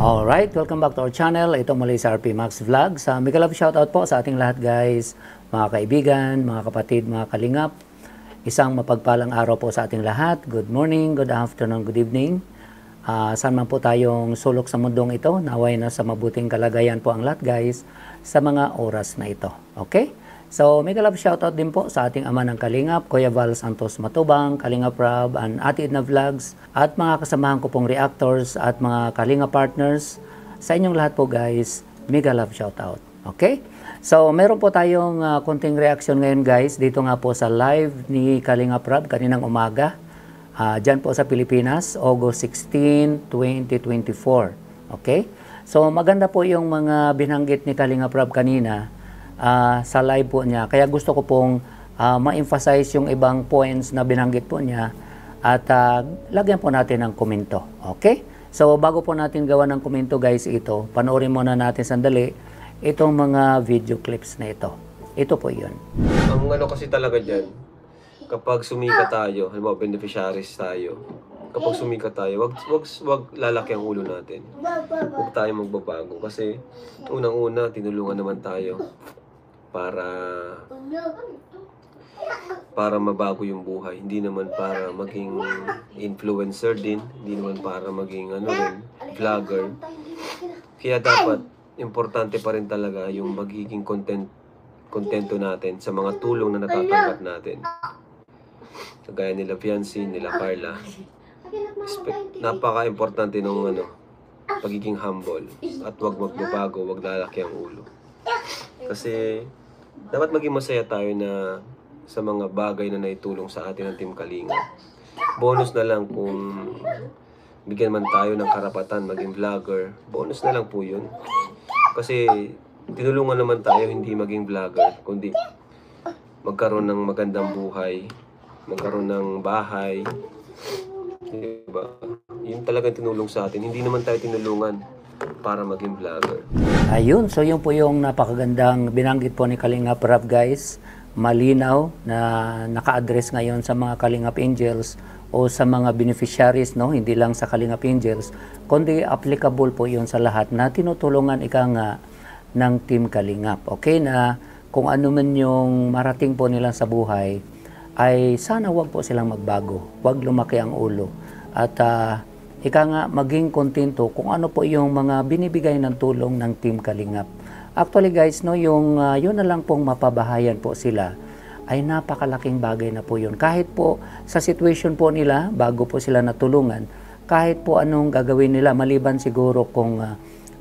Alright, welcome back to our channel. Ito muli sa RP Max Vlogs. Mega love shoutout po sa ating lahat guys, mga kaibigan, mga kapatid, mga kalingap. Isang mapagpalang araw po sa ating lahat. Good morning, good afternoon, good evening. Saan man po tayong sulok sa mundong ito, naway na sa mabuting kalagayan po ang lahat guys sa mga oras na ito. Okay? So, mega love shoutout din po sa ating ama ng Kalingap, Kuya Val Santos Matubang, Kalingap Rob, and Ate Edna Vlogs, at mga kasamahan ko pong reactors at mga Kalingap partners. Sa inyong lahat po guys, mega love shoutout. Okay? So, meron po tayong konting reaction ngayon guys, dito nga po sa live ni Kalingap Rob kaninang umaga. Diyan po sa Pilipinas, August 16, 2024. Okay? So, maganda po yung mga binanggit ni Kalingap Rob kanina sa live po niya. Kaya gusto ko pong ma-emphasize yung ibang points na binanggit po niya at lagyan po natin ng komento. Okay? So, bago po natin gawa ng komento guys ito, panoorin muna natin sandali itong mga video clips na ito. Ito po yun. Ang ano kasi talaga dyan, kapag sumikat tayo, halimbawa beneficiaries tayo, kapag sumikat tayo, wag lalaki ang ulo natin. Huwag tayo magbabago kasi unang-una tinulungan naman tayo para mabago yung buhay. Hindi naman para maging influencer din, hindi naman para maging vlogger. Kaya dapat importante pa rin talaga yung magiging kontento natin sa mga tulong na natatanggap natin. Kagaya nila Fiancé, nila Carla. Napaka-importante ng pagiging humble at wag magbabago, wag lalaki ang ulo. Kasi dapat maging masaya tayo na sa mga bagay na naitulong sa atin ng Team Kalinga. Bonus na lang kung bigyan man tayo ng karapatan maging vlogger. Bonus na lang po yun. Kasi tinulungan naman tayo hindi maging vlogger, kundi magkaroon ng magandang buhay, magkaroon ng bahay. Diba? Yun talagang tinulong sa atin. Hindi naman tayo tinulungan para maging vlogger. Ayun, so yun po yung napakagandang binanggit po ni Kalingap Rob guys. Malinaw na naka-address ngayon sa mga Kalingap Angels o sa mga beneficiaries, no? Hindi lang sa Kalingap Angels, kundi applicable po yun sa lahat na tinutulungan ng Team Kalingap. Okay, na kung ano man yung marating po nila sa buhay, ay sana wag po silang magbago, wag lumaki ang ulo. At maging kontento kung ano po yung mga binibigay ng tulong ng Team Kalingap. Actually guys, no, yun na lang pong mapabahayan po sila ay napakalaking bagay na po yun. Kahit po sa situation po nila, bago po sila natulungan, kahit po anong gagawin nila, maliban siguro kung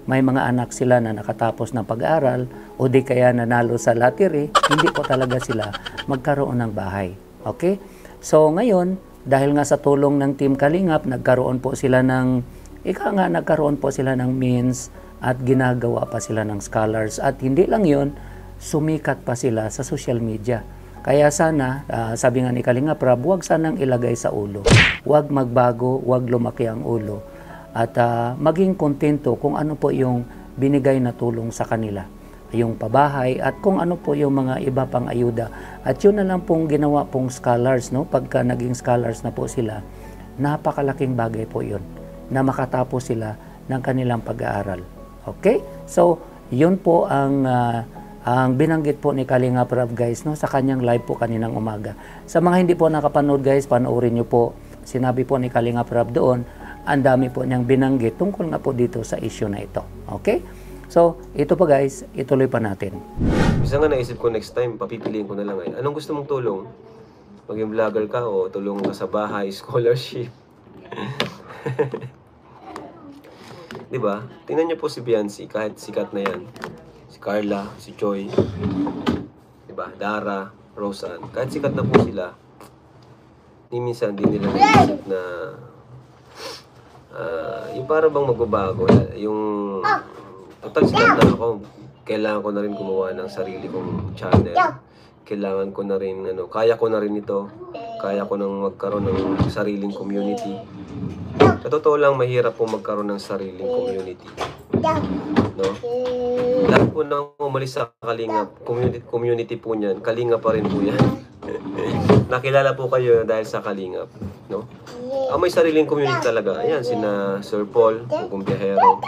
may mga anak sila na nakatapos ng pag-aaral o di kaya nanalo sa lottery, hindi po talaga sila magkaroon ng bahay. Okay? So ngayon, dahil nga sa tulong ng Team Kalingap, nagkaroon po sila ng means at ginagawa pa sila ng scholars. At hindi lang yon, sumikat pa sila sa social media. Kaya sana, sabi nga ni Kalingap Rob, huwag sanang ilagay sa ulo. Huwag magbago, huwag lumaki ang ulo. At maging kontento kung ano po yung binigay na tulong sa kanila. Yung pabahay at kung ano po yung mga iba pang ayuda. At yun na lang pong ginawa pong scholars, no? Pagka naging scholars na po sila, napakalaking bagay po yun na makatapos sila ng kanilang pag-aaral. Okay? So, yun po ang binanggit po ni Kalingap Rob guys, no? Sa kanyang live po kaninang umaga. Sa mga hindi po nakapanood guys, panoorin nyo po. Sinabi po ni Kalingap Rob doon, ang dami po niyang binanggit tungkol nga po dito sa issue na ito. Okay? So, ito pa guys, ituloy pa natin. Bisa nga naisip ko next time, papipiliin ko na lang ay, anong gusto mong tulong? Maging vlogger ka o tulong ka sa bahay, scholarship? Diba? Tingnan niyo po si Fiancé, kahit sikat na yan. Si Carla, si Joy, diba? Dara, Rosan, kahit sikat na po sila, minsan din nila naisip na yung para bang magbabago, yung total sikat na ako, kailangan ko na rin gumawa ng sarili kong channel. Kailangan ko na rin, kaya ko na rin ito. Kaya ko nang magkaroon ng sariling community. Sa totoo lang, mahirap po magkaroon ng sariling community. No? Lahat po nang umalis sa Kalingap, community po niyan, Kalinga pa rin po yan. Nakilala po kayo dahil sa Kalingap. No? May sariling community talaga. Ayan, sina Sir Paul, Bugong Biyahero.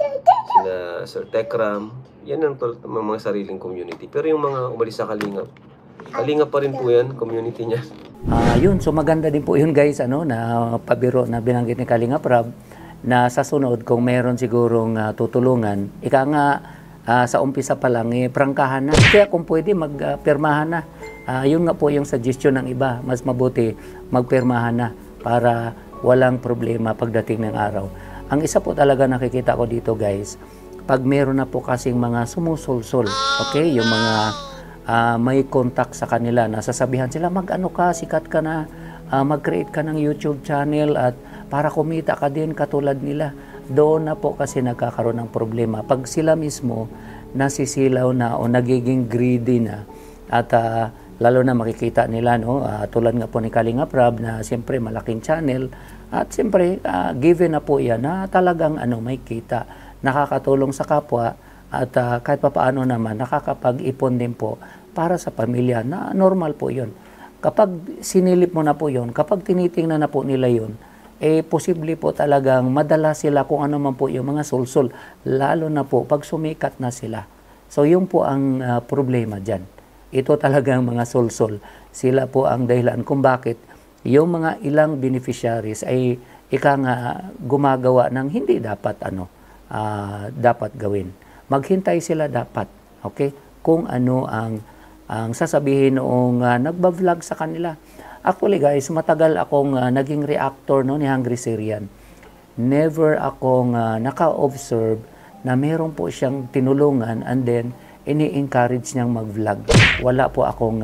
sina Sir Tekram, yan ang mga sariling community. Pero yung mga umalis sa Kalingap, Kalingap pa rin po yan, community niya. Yun, so maganda din po yun guys, na pabiro na binanggit ni Kalinga Prab, na sa sunod kung meron sigurong tutulungan, ika nga sa umpisa pa lang, prangkahan na. Kaya kung pwede, magpirmahan na. Yun nga po yung suggestion ng iba, mas mabuti magpirmahan na para walang problema pagdating ng araw. Ang isa po talaga nakikita ko dito guys, pag meron na po kasing mga sumusulsul, okay, yung mga may contact sa kanila, nasasabihan sila, mag-ano ka, sikat ka na, mag-create ka ng YouTube channel at para kumita ka din katulad nila. Doon na po kasi nagkakaroon ng problema. Pag sila mismo nasisilaw na o nagiging greedy na at lalo na makikita nila, tulad nga po ni Kalinga Prab na siyempre malaking channel at siyempre given na po yan na talagang may kita, nakakatulong sa kapwa. At kahit papaano naman, nakakapag-ipon din po para sa pamilya na normal po yun. Kapag sinilip mo na po yun, kapag tinitingnan na po nila yun, posible po talagang madala sila kung ano man po yung mga sulsul, lalo na po pag sumikat na sila. So yun po ang problema dyan. Ito talagang mga sulsul. Sila po ang dahilan kung bakit yung mga ilang beneficiaries ay gumagawa ng hindi dapat dapat gawin. Maghintay sila dapat, okay? Kung ano ang sasabihin noong nagba-vlog sa kanila. Actually guys, matagal akong naging reactor ni Hungry Syrian. Never akong naka-observe na meron po siyang tinulungan and then ini-encourage niyang mag-vlog. Wala po akong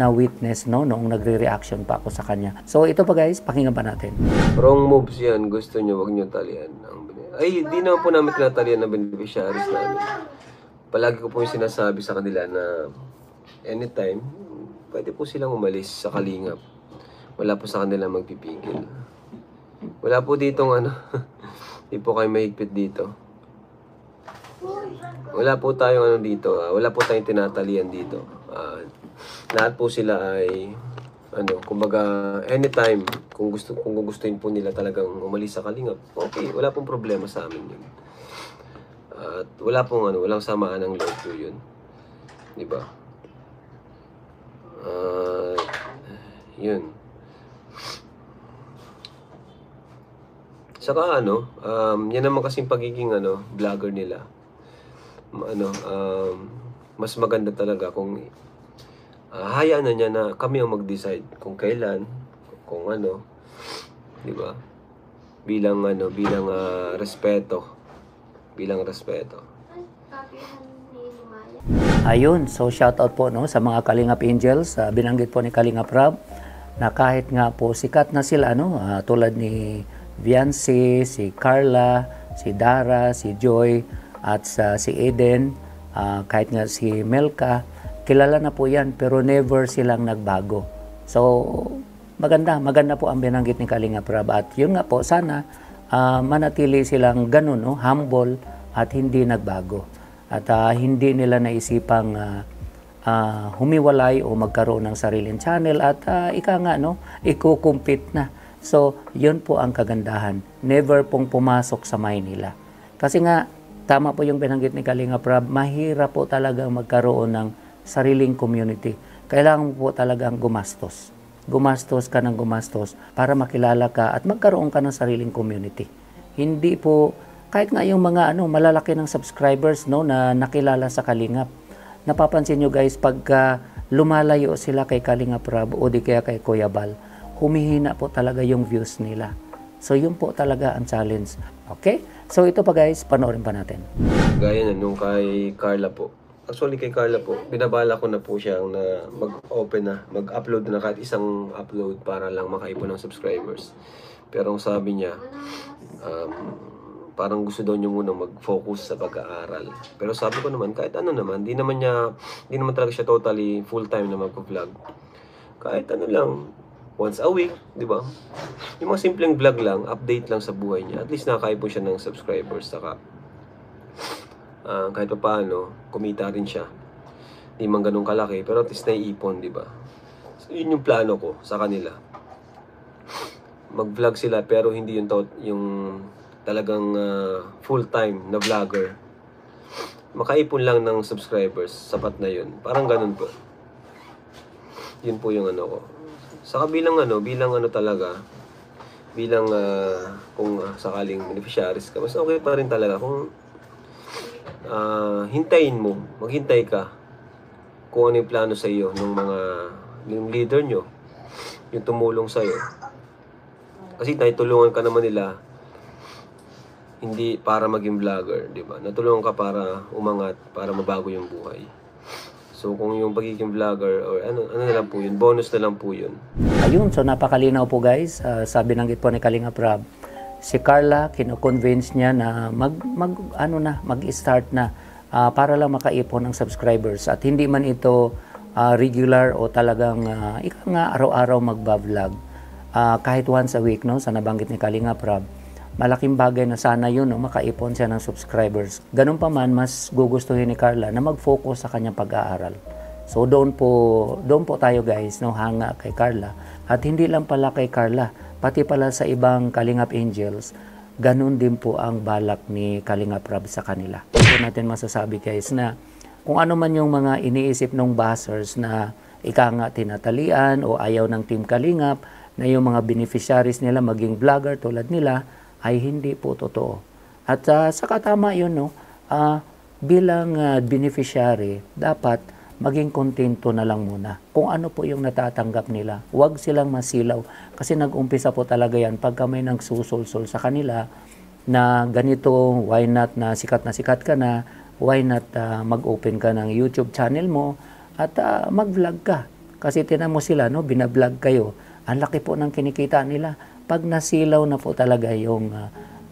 na-witness noong nagre-reaction pa ako sa kanya. So ito pa guys, pakinggan pa natin. Wrong moves yan, gusto nyo, wag nyo talian. Ay, di naman po namin tinatalian ng beneficiaries namin. Palagi ko po yung sinasabi sa kanila na anytime, pwede po silang umalis sa Kalingap. Wala po sa kanila magpipigil. Wala po ditong di po kayo mahigpit dito. Wala po tayong dito, wala po tayong tinatalian dito. Lahat po sila ay kumbaga anytime kung gustuin po nila talagang umalis sa Kalingap, okay, wala pong problema sa amin yun. At wala pong walang samaan ng loob po yun. Di ba? Yun. Saka yan naman kasing pagiging vlogger nila. Mas maganda talaga kung hayaan na niya na kami ang mag-decide kung kailan, kung di ba? Bilang respeto. Bilang respeto. Ayun, so shoutout po sa mga Kalingap Angels, binanggit po ni Kalinga Prab na kahit nga po sikat na sila tulad ni Viancy, si Carla, si Dara, si Joy at si Eden, kahit nga si Melka, kilala na po yan pero never silang nagbago. So maganda po ang binanggit ni Kalinga Prab at yun nga po sana manatili silang ganun, humble at hindi nagbago. At hindi nila naisipang humiwalay o magkaroon ng sariling channel at iko-compete na. So, yun po ang kagandahan. Never pong pumasok sa mind nila. Kasi nga, tama po yung binanggit ni Kalinga Prab, mahirap po talagang magkaroon ng sariling community. Kailangan po talagang gumastos. Gumastos ka ng gumastos para makilala ka at magkaroon ka ng sariling community. Hindi po, kahit nga yung mga malalaki ng subscribers na nakilala sa Kalingap. Napapansin nyo guys, pagka lumalayo sila kay Kalinga Prab o di kaya kay Kuya Bal, humihina po talaga yung views nila. So yun po talaga ang challenge. Okay? So ito pa guys, panoorin pa natin. Gaya na nung kay Carla po. Actually kay Carla po, binabala ko na po siyang na mag-open na, mag-upload na kahit isang upload para lang makaipon ng subscribers. Pero ang sabi niya, parang gusto daw niya munang mag-focus sa pag-aaral. Pero sabi ko naman, kahit naman, di naman talaga siya totally full-time na mag-vlog. Kahit lang, once a week, di ba? Yung mga simpleng vlog lang, update lang sa buhay niya. At least nakakaipon siya ng subscribers. Saka, kahit pa paano, kumita rin siya. Di man ganun kalaki, pero at least naiipon, di ba? So, yun yung plano ko sa kanila. Mag-vlog sila, pero hindi yung talagang full-time na vlogger. Makaipon lang ng subscribers, sapat na yun. Parang ganun po. Yun po yung ano ko. Sa bilang talaga, bilang kung sakaling beneficiaries ka, mas okay pa rin talaga kung hintayin mo, maghintay ka kung ano yung plano sa iyo ng yung leader nyo, yung tumulong sa iyo. Kasi natulungan ka naman nila hindi para maging vlogger, di ba? Natulungan ka para umangat, para mabago yung buhay. So kung yung pagiging vlogger or ano na lang po yun, bonus na lang po yun. Ayun, so napakalinaw po guys. Sabi binanggit po ni Kalingap Rob, si Carla, kino-convince niya na mag-start na para lang makaipon ng subscribers. At hindi man ito regular o talagang ika nga araw-araw magba-vlog. Kahit once a week, no, sa nabanggit ni Kalingap Rob, malaking bagay na sana yun, no, makaipon siya ng subscribers. Ganun pa man, mas gugustuhin ni Carla na mag-focus sa kanyang pag-aaral. So doon po tayo guys, no, hanga kay Carla. At hindi lang pala kay Carla, pati pala sa ibang Kalingap Angels, ganun din po ang balak ni Kalingap Rob sa kanila. Ito natin masasabi guys na kung ano man yung mga iniisip ng bashers na ika nga tinatalian o ayaw ng Team Kalingap, na yung mga beneficiaries nila maging vlogger tulad nila, ay hindi po totoo. At saka tama yun, no? Bilang beneficiary, dapat maging kontento na lang muna. Kung ano po yung natatanggap nila, huwag silang masilaw. Kasi nag-umpisa po talaga yan pagka may nagsusulsul sa kanila na ganito, why not na sikat ka na, why not mag-open ka ng YouTube channel mo at mag-vlog ka. Kasi tinan mo sila, no? Binablog kayo. Ang laki po ng kinikita nila. Pag nasilaw na po talaga yung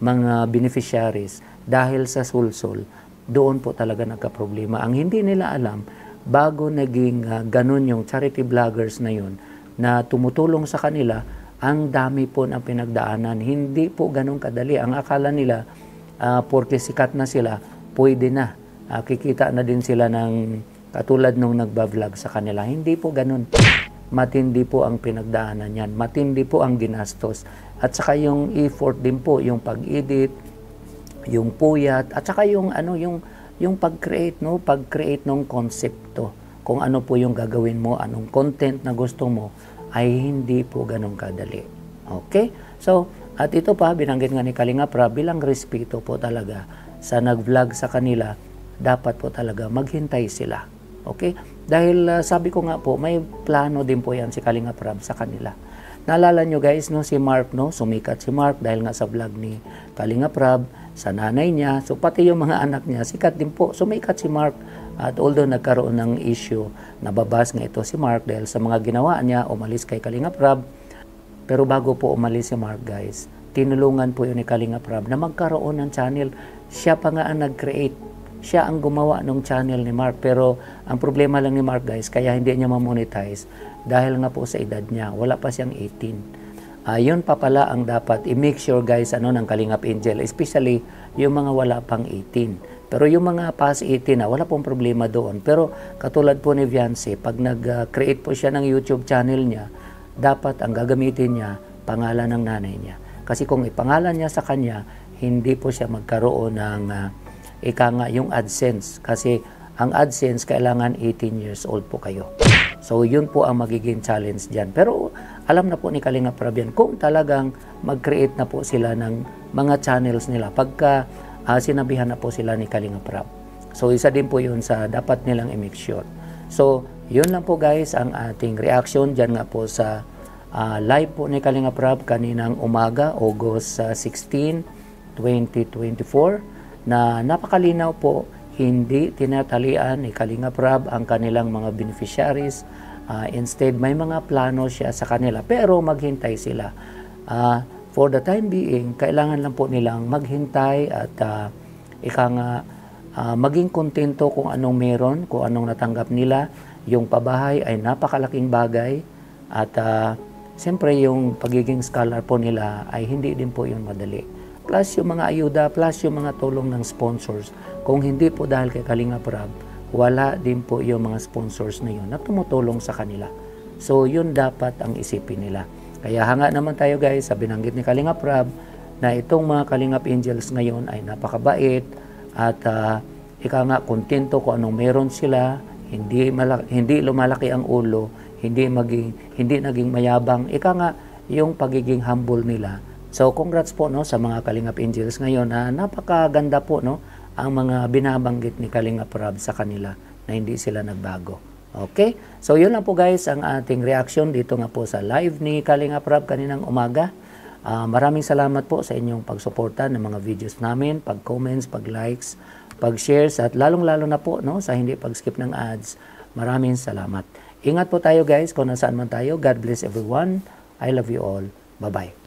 mga beneficiaries dahil sa sulsul, doon po talaga nagka-problema. Ang hindi nila alam, bago naging ganun yung charity vloggers na yun, na tumutulong sa kanila, ang dami po ng pinagdaanan. Hindi po ganun kadali. Ang akala nila, porque sikat na sila, pwede na. Kikita na din sila ng katulad nung nagba-vlog sa kanila. Hindi po ganun. Matindi po ang pinagdaanan yan. Matindi po ang ginastos. At saka yung effort din po, yung pag-edit, yung puyat, at saka yung pag-create, no? Pag-create ng konsepto. Kung ano po yung gagawin mo, anong content na gusto mo, ay hindi po ganun kadali. Okay? So, at ito pa, binanggit nga ni Kalingap Rob, bilang respeto po talaga sa nag-vlog sa kanila, dapat po talaga maghintay sila. Okay? Dahil sabi ko nga po, may plano din po yan si Kalingap Rob sa kanila. Naalala nyo guys, no, si Mark, no, sumikat si Mark dahil nga sa vlog ni Kalingap Rob, sa nanay niya, so pati yung mga anak niya, sikat din po, sumikat si Mark. At although nagkaroon ng issue, nababas nga ito si Mark dahil sa mga ginawa niya, umalis kay Kalingap Rob. Pero bago po umalis si Mark guys, tinulungan po yun ni Kalingap Rob na magkaroon ng channel. Siya pa nga ang nag-create. Siya ang gumawa ng channel ni Mark. Pero ang problema lang ni Mark guys, kaya hindi niya ma-monetize dahil nga po sa edad niya. Wala pa siyang 18. Yun pa pala ang dapat i-make sure guys ng Kalingap Angel. Especially yung mga wala pang 18. Pero yung mga past 18 na, wala pong problema doon. Pero katulad po ni Viance, pag nag-create po siya ng YouTube channel niya, dapat ang gagamitin niya, pangalan ng nanay niya. Kasi kung ipangalan niya sa kanya, hindi po siya magkaroon ng yung AdSense. Kasi ang AdSense, kailangan 18 years old po kayo. So, yun po ang magiging challenge dyan. Pero, alam na po ni Kalingap Rob yan kung talagang mag-create na po sila ng mga channels nila. Pagka sinabihan na po sila ni Kalingap Rob. So, isa din po yun sa dapat nilang i-make sure. So, yun lang po guys ang ating reaction dyan nga po sa live po ni Kalingap Rob kaninang umaga, August 16, 2024. Na napakalinaw po, hindi tinatalian ni Kalingap Rob ang kanilang mga beneficiaries. Instead, may mga plano siya sa kanila, pero maghintay sila. For the time being, kailangan lang po nilang maghintay at maging kontento kung anong meron, kung anong natanggap nila. Yung pabahay ay napakalaking bagay at siyempre yung pagiging scholar po nila ay hindi din po yun madali. Plus yung mga ayuda, plus yung mga tulong ng sponsors. Kung hindi po dahil kay Kalingap Rob, wala din po yung mga sponsors na yun na tumutulong sa kanila. So yun dapat ang isipin nila. Kaya hanga naman tayo guys sa binanggit ni Kalingap Rob na itong mga Kalingap Angels ngayon ay napakabait at ika nga kontento kung anong meron sila, hindi lumalaki ang ulo, hindi naging mayabang, ika nga yung pagiging humble nila. So congrats po no sa mga Kalingap Angels ngayon na napakaganda po no ang mga binabanggit ni Kalingap Rab sa kanila na hindi sila nagbago. Okay? So yun lang po guys ang ating reaction dito nga po sa live ni Kalingap Rab kaninang umaga. Maraming salamat po sa inyong pagsuporta ng mga videos namin, pag-comments, pag-likes, pag-shares at lalong-lalo na po no sa hindi pag-skip ng ads. Maraming salamat. Ingat po tayo guys kung nasaan man tayo. God bless everyone. I love you all. Bye-bye.